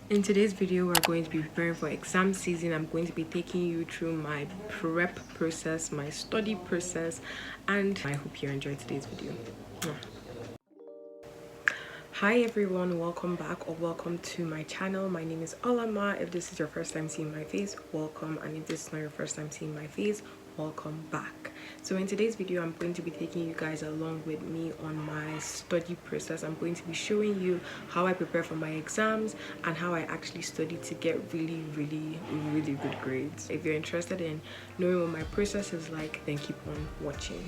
In today's video, we're going to be preparing for exam season. I'm going to be taking you through my prep process, my study process, and I hope you enjoyed today's video. Hi everyone, welcome back or welcome to my channel. My name is Olanma. If this is your first time seeing my face, welcome, and if this is not your first time seeing my face, welcome back. So in today's video, I'm going to be taking you guys along with me on my study process. I'm going to be showing you how I prepare for my exams and how I actually study to get really good grades. If you're interested in knowing what my process is like, then keep on watching.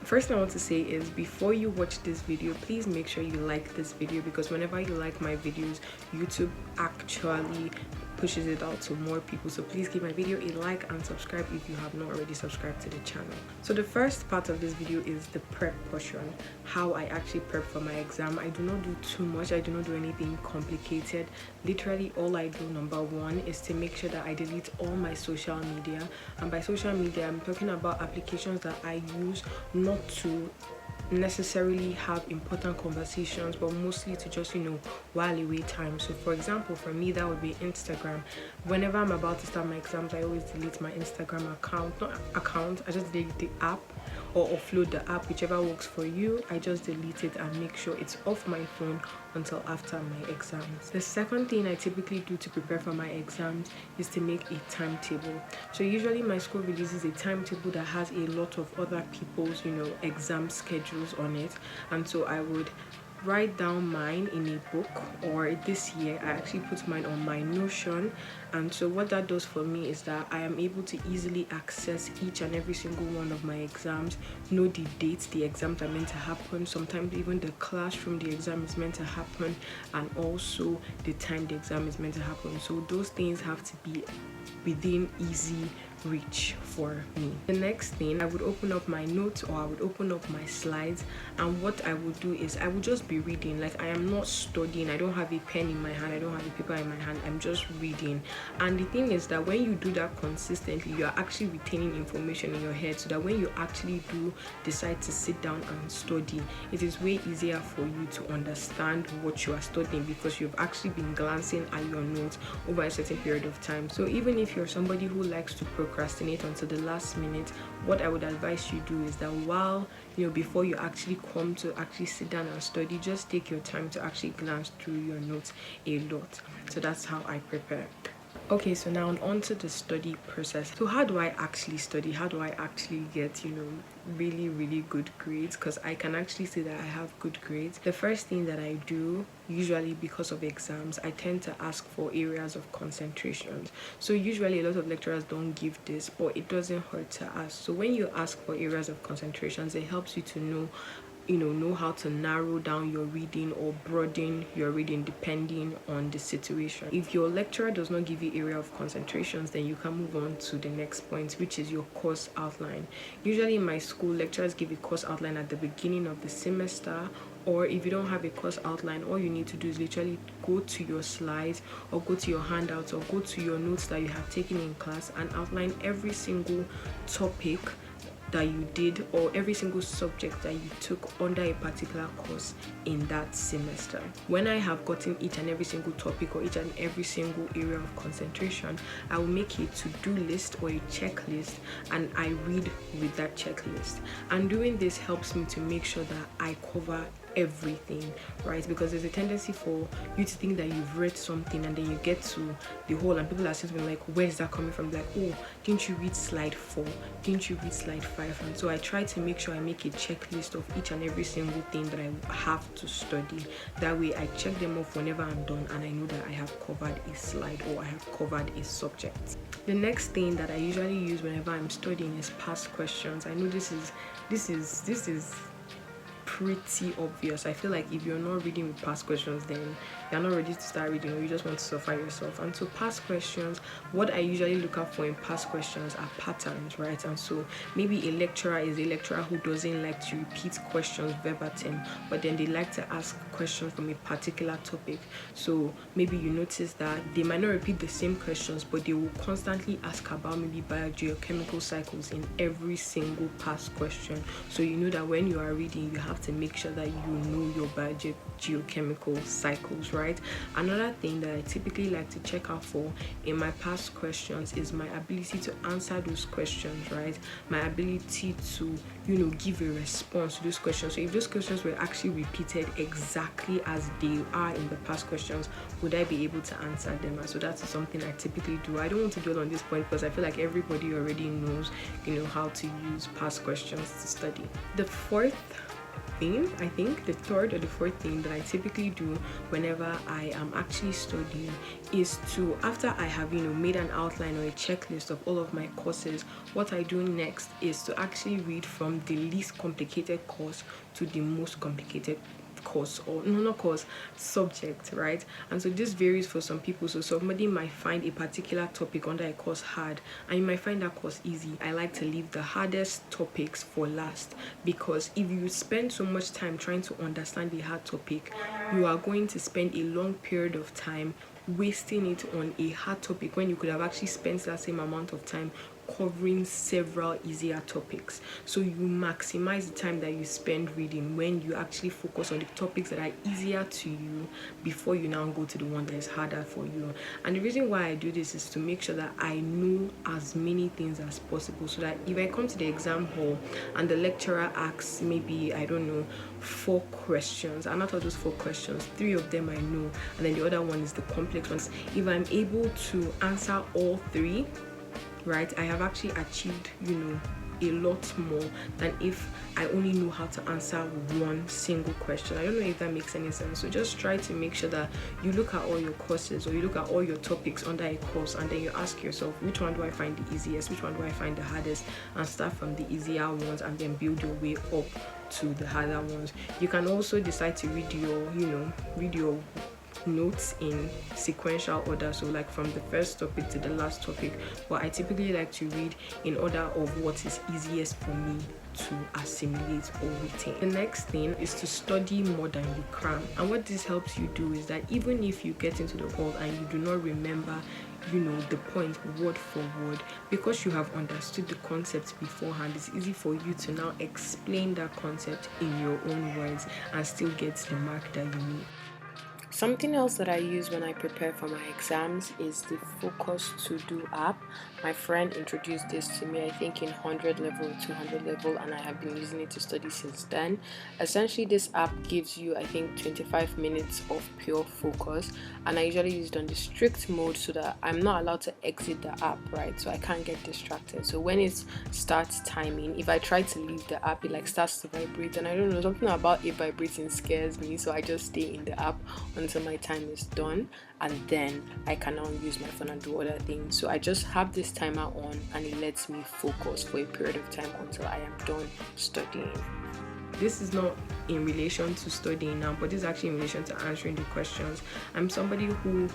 First thing I want to say is, before you watch this video, please make sure you like this video, because whenever you like my videos, YouTube actually pushes it out to more people. So please give my video a like and subscribe if you have not already subscribed to the channel. So the first part of this video is the prep portion, how I actually prep for my exam. I do not do too much. I do not do anything complicated. Literally all I do, number one, is to make sure that I delete all my social media. And by social media, I'm talking about applications that I use not to necessarily have important conversations, but mostly to just, while away time. So for example, for me, that would be Instagram. Whenever I'm about to start my exams, I always delete my Instagram account. I just delete the app or offload the app, whichever works for you. I just delete it and make sure it's off my phone until after my exams. The second thing I typically do to prepare for my exams is to make a timetable. So usually my school releases a timetable that has a lot of other people's exam schedules on it, and so I would write down mine in a book, or this year I actually put mine on my Notion. And so what that does for me is that I am able to easily access each and every single one of my exams, know the dates the exams are meant to happen, sometimes even the classroom the exam is meant to happen, and also the time the exam is meant to happen. So those things have to be within easy reach for me. The next thing, I would open up my notes, or I would open up my slides, and what I would do is I would just be reading. Like, I am not studying. I don't have a pen in my hand, I don't have a paper in my hand, I'm just reading. And the thing is that when you do that consistently, you are actually retaining information in your head, so that when you actually do decide to sit down and study, it is way easier for you to understand what you are studying, because you've actually been glancing at your notes over a certain period of time. So even if you're somebody who likes to procrastinate until the last minute, what I would advise you do is that while before you actually come to actually sit down and study, just take your time to actually glance through your notes a lot. So that's how I prepare. Okay, so now on to the study process. So how do I actually study? How do I actually get really good grades? Because I can actually say that I have good grades. The first thing that I do, usually because of exams, I tend to ask for areas of concentration. So usually a lot of lecturers don't give this, but it doesn't hurt to ask. So when you ask for areas of concentrations, it helps you to know how to narrow down your reading or broaden your reading depending on the situation. If your lecturer does not give you area of concentrations, then you can move on to the next point, which is your course outline. Usually in my school, lecturers give a course outline at the beginning of the semester, or if you don't have a course outline, all you need to do is literally go to your slides or go to your handouts or go to your notes that you have taken in class and outline every single topic that you did, or every single subject that you took under a particular course in that semester. When I have gotten each and every single topic or each and every single area of concentration, I will make a to-do list or a checklist, and I read with that checklist. And doing this helps me to make sure that I cover everything, right? Because there's a tendency for you to think that you've read something and then you get to the whole and people are saying like, where is that coming from? Like, oh, didn't you read slide 4? Didn't you read slide 5? And so I try to make sure I make a checklist of each and every single thing that I have to study. That way I check them off whenever I'm done and I know that I have covered a slide or I have covered a subject. The next thing that I usually use whenever I'm studying is past questions. I know this is pretty obvious. I feel like if you're not reading with past questions, then you're not ready to start reading, or you just want to suffer yourself. And so past questions, what I usually look out for in past questions are patterns, right? And so maybe a lecturer is a lecturer who doesn't like to repeat questions verbatim, but then they like to ask questions from a particular topic. So maybe you notice that they might not repeat the same questions, but they will constantly ask about maybe biology or chemical cycles in every single past question. So you know that when you are reading, you have have to make sure that you know your geochemical cycles, right? Another thing that I typically like to check out for in my past questions is my ability to answer those questions, right? My ability to, give a response to those questions. So if those questions were actually repeated exactly as they are in the past questions, would I be able to answer them? And so that's something I typically do. I don't want to dwell on this point because I feel like everybody already knows, how to use past questions to study. The fourth thing, I think the third or the fourth thing that I typically do whenever I am actually studying is to, after I have made an outline or a checklist of all of my courses, what I do next is to actually read from the least complicated course to the most complicated course, or no, not course, subject, right? And so this varies for some people. So somebody might find a particular topic under a course hard and you might find that course easy. I like to leave the hardest topics for last, because if you spend so much time trying to understand the hard topic, you are going to spend a long period of time wasting it on a hard topic when you could have actually spent that same amount of time covering several easier topics. So you maximize the time that you spend reading when you actually focus on the topics that are easier to you before you now go to the one that is harder for you. And the reason why I do this is to make sure that I know as many things as possible, so that if I come to the exam hall and the lecturer asks maybe, I don't know, 4 questions, and out of those 4 questions, 3 of them I know, and then the other one is the complex ones. If I'm able to answer all 3, right, I have actually achieved, a lot more than if I only know how to answer one single question. I don't know if that makes any sense. So just try to make sure that you look at all your courses, or you look at all your topics under a course, and then you ask yourself, which one do I find the easiest, which one do I find the hardest, and start from the easier ones and then build your way up to the harder ones. You can also decide to read your notes in sequential order, so like from the first topic to the last topic, but I typically like to read in order of what is easiest for me to assimilate or retain. The next thing is to study more than you cram, and what this helps you do is that even if you get into the hall and you do not remember the point word for word, because you have understood the concept beforehand, it's easy for you to now explain that concept in your own words and still get the mark that you need. Something else that I use when I prepare for my exams is the Focus To Do app. My friend introduced this to me, I think in 100 level or 200 level, and I have been using it to study since then. Essentially, this app gives you, I think, 25 minutes of pure focus, and I usually use it on the strict mode so that I'm not allowed to exit the app, right? So I can't get distracted. So when it starts timing, if I try to leave the app, it starts to vibrate, and I don't know, something about it vibrating scares me, so I just stay in the app until my time is done, and then I can now use my phone and do other things. So I just have this timer on, and it lets me focus for a period of time until I am done studying. This is not in relation to studying now, but this is actually in relation to answering the questions. I'm somebody who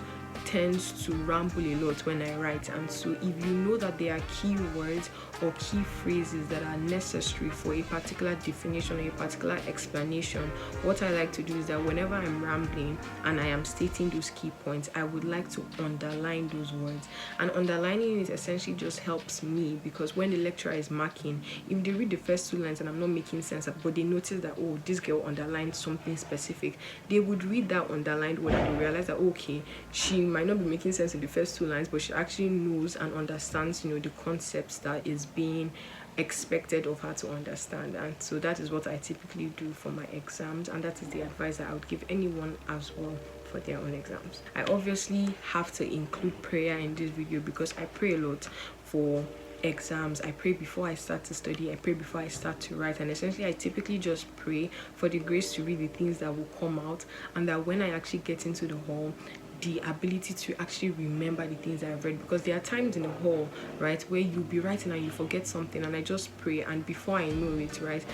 tends to ramble a lot when I write, and so if you know that there are key words or key phrases that are necessary for a particular definition or a particular explanation, what I like to do is that whenever I'm rambling and I am stating those key points, I would like to underline those words. And underlining it essentially just helps me, because when the lecturer is marking, if they read the first 2 lines and I'm not making sense, but they notice that, oh, this girl underlined something specific, they would read that underlined word and they realize that, okay, she might not be making sense in the first 2 lines, but she actually knows and understands, the concepts that is being expected of her to understand. And so that is what I typically do for my exams, and that is the advice that I would give anyone as well for their own exams. I obviously have to include prayer in this video because I pray a lot for exams. I pray before I start to study, I pray before I start to write, and essentially I typically just pray for the grace to read the things that will come out, and that when I actually get into the hall, the ability to actually remember the things that I've read, because there are times in the hall, right, where you'll be writing and you forget something, and I just pray, and before I know it, right,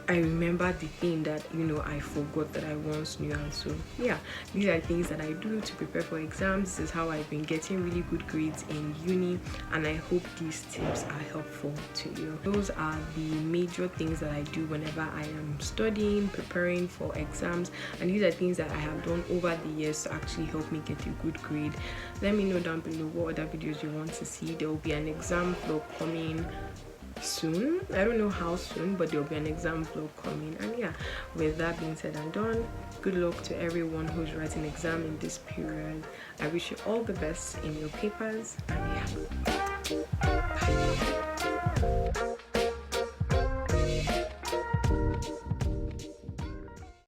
I remember the thing that I forgot that I once knew. And so yeah, these are things that I do to prepare for exams. This is how I've been getting really good grades in uni, and I hope these tips are helpful to you. Those are the major things that I do whenever I am studying, preparing for exams, and these are things that I have done over the years to actually help me get a good grade. Let me know down below what other videos you want to see. There will be an exam vlog coming soon. I don't know how soon, but there'll be an exam vlog coming. And yeah, with that being said and done, good luck to everyone who's writing exam in this period. I wish you all the best in your papers, and yeah, bye.